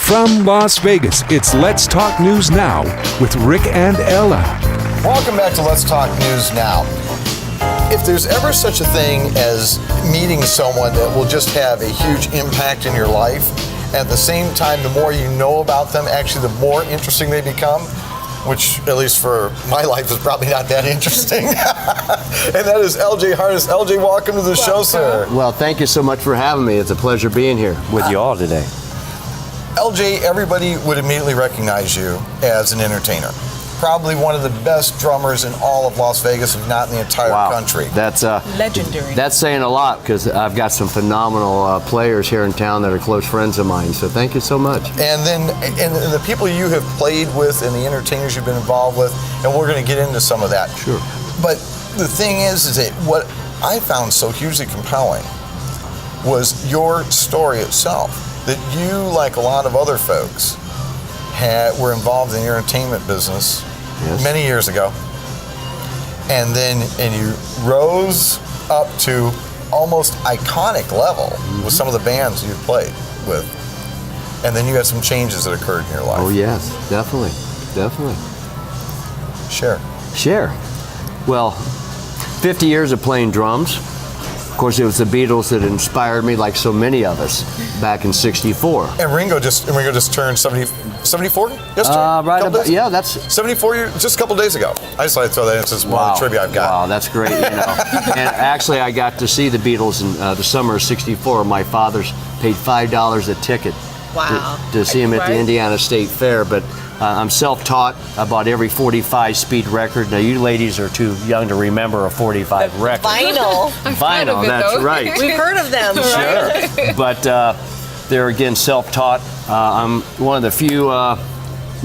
From Las Vegas, it's Let's Talk News Now with Rick and Ella. Welcome back to Let's Talk News Now. If there's ever such a thing as meeting someone that will just have a huge impact in your life, at the same time, the more you know about them, actually the more interesting they become, which, at least for my life, is probably not that interesting. And that is LJ Harness. LJ, welcome to the show, sir. Well, thank you so much for having me. It's a pleasure being here with you all today. LJ, everybody would immediately recognize you as an entertainer. Probably one of the best drummers in all of Las Vegas, if not in the entire country. That's legendary. That's saying a lot, because I've got some phenomenal players here in town that are close friends of mine. So thank you so much. And then, and the people you have played with, and the entertainers you've been involved with, and we're going to get into some of that. Sure. But the thing is that what I found so hugely compelling was your story itself. That you, like a lot of other folks, were involved in the entertainment business many years ago, and you rose up to almost iconic level with some of the bands you played with, and then you had some changes that occurred in your life. Oh yes, definitely. Share. Well, 50 years of playing drums. Of course, it was the Beatles that inspired me, like so many of us, back in '64. And Ringo just turned 74 yesterday? Right about, yeah, that's 74 years, just a couple days ago. I just like to throw that in since one of the trivia I've got. Wow, that's great. And actually, I got to see the Beatles in the summer of '64. My father's paid $5 a ticket to see him at the Indiana State Fair. But I'm self-taught. I bought every 45-speed record. Now, you ladies are too young to remember a 45 record. Vinyl, that's right. We've heard of them. Sure. But they're, again, self-taught. I'm one of the few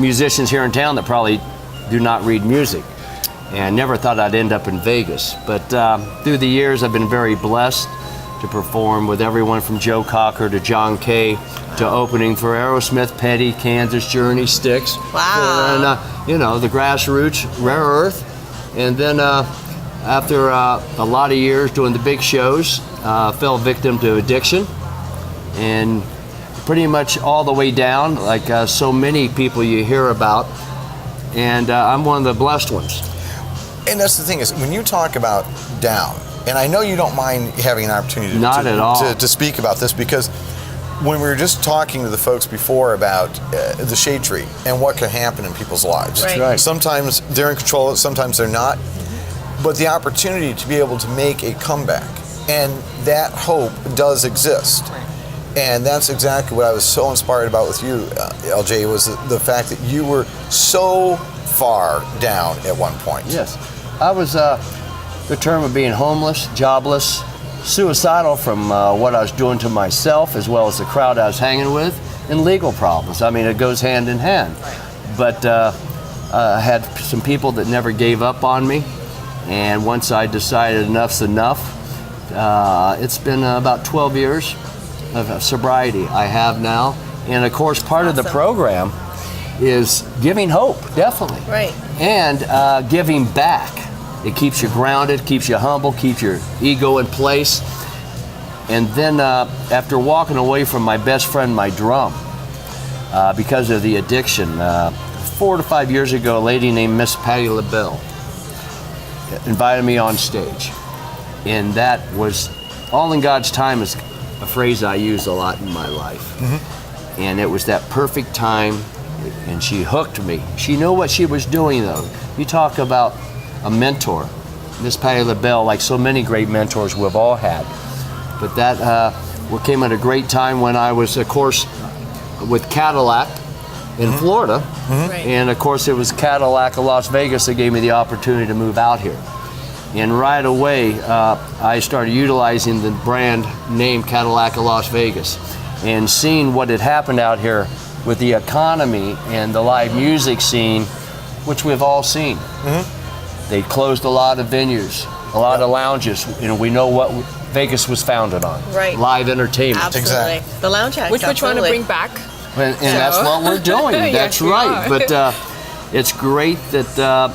musicians here in town that probably do not read music. And I never thought I'd end up in Vegas. But through the years, I've been very blessed to perform with everyone from Joe Cocker to John Kay to opening for Aerosmith, Petty, Kansas, Journey, Styx. Wow. And, the Grassroots, Rare Earth. And then after a lot of years doing the big shows, fell victim to addiction. And pretty much all the way down, like so many people you hear about. And I'm one of the blessed ones. And that's the thing is, when you talk about down, and I know you don't mind having an opportunity to speak about this, because when we were just talking to the folks before about the shade tree and what can happen in people's lives. Right. Sometimes they're in control of it, sometimes they're not. But the opportunity to be able to make a comeback, and that hope does exist. Right. And that's exactly what I was so inspired about with you, LJ, was the fact that you were so far down at one point. Yes. I was the term of being homeless, jobless, suicidal from what I was doing to myself as well as the crowd I was hanging with, and legal problems. I mean, it goes hand in hand. But I had some people that never gave up on me, and once I decided enough's enough, it's been about 12 years of sobriety I have now. And of course, part of the program is giving hope, definitely. Right. And giving back. It keeps you grounded, keeps you humble, keeps your ego in place. And then after walking away from my best friend, my drum, because of the addiction, 4 to 5 years ago, a lady named Miss Patti LaBelle invited me on stage. And that was, all in God's time is a phrase I use a lot in my life. Mm-hmm. And it was that perfect time, and she hooked me. She knew what she was doing, though. You talk about a mentor, Miss Patti LaBelle, like so many great mentors we've all had. But that came at a great time when I was, of course, with Cadillac in Florida. Mm-hmm. Right. And of course, it was Cadillac of Las Vegas that gave me the opportunity to move out here. And right away, I started utilizing the brand name Cadillac of Las Vegas, and seeing what had happened out here with the economy and the live music scene, which we've all seen. Mm-hmm. They closed a lot of venues, a lot of lounges. We know what Vegas was founded on. Right. Live entertainment. Absolutely. Exactly. The lounge acts. Which we're trying to bring back. And that's what we're doing. Yes, That's we right. are. But it's great that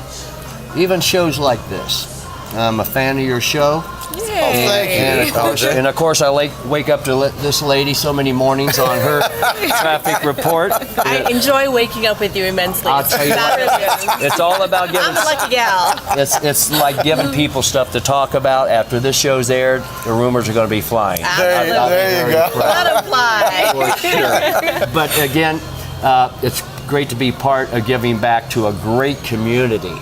even shows like this. I'm a fan of your show. thank you. And of course, I wake up to this lady so many mornings on her traffic report. I enjoy waking up with you immensely. I'll tell you what, it's all about giving. I'm a lucky gal. It's like giving people stuff to talk about. After this show's aired, the rumors are going to be flying. There you go. Let 'em fly. For sure. But again, it's great to be part of giving back to a great community.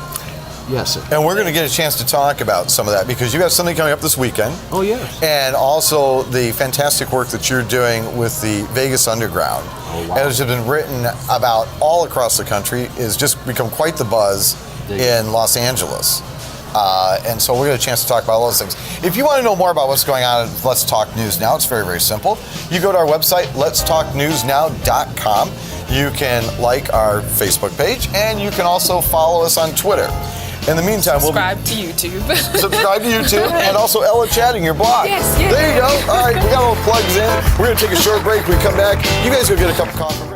Yes, sir. And we're going to get a chance to talk about some of that because you got something coming up this weekend. Oh, yes. And also the fantastic work that you're doing with the Vegas Underground. Oh, wow. And it's been written about all across the country. It's just become quite the buzz in Los Angeles. And so we're going to get a chance to talk about all those things. If you want to know more about what's going on at Let's Talk News Now, it's very, very simple. You go to our website, letstalknewsnow.com. You can like our Facebook page, and you can also follow us on Twitter. In the meantime, Subscribe to YouTube. subscribe to YouTube and also Ella Chatting, your blog. Yes. There you go. All right, we got all the plugs in. We're going to take a short break. When we come back, you guys go get a cup of coffee.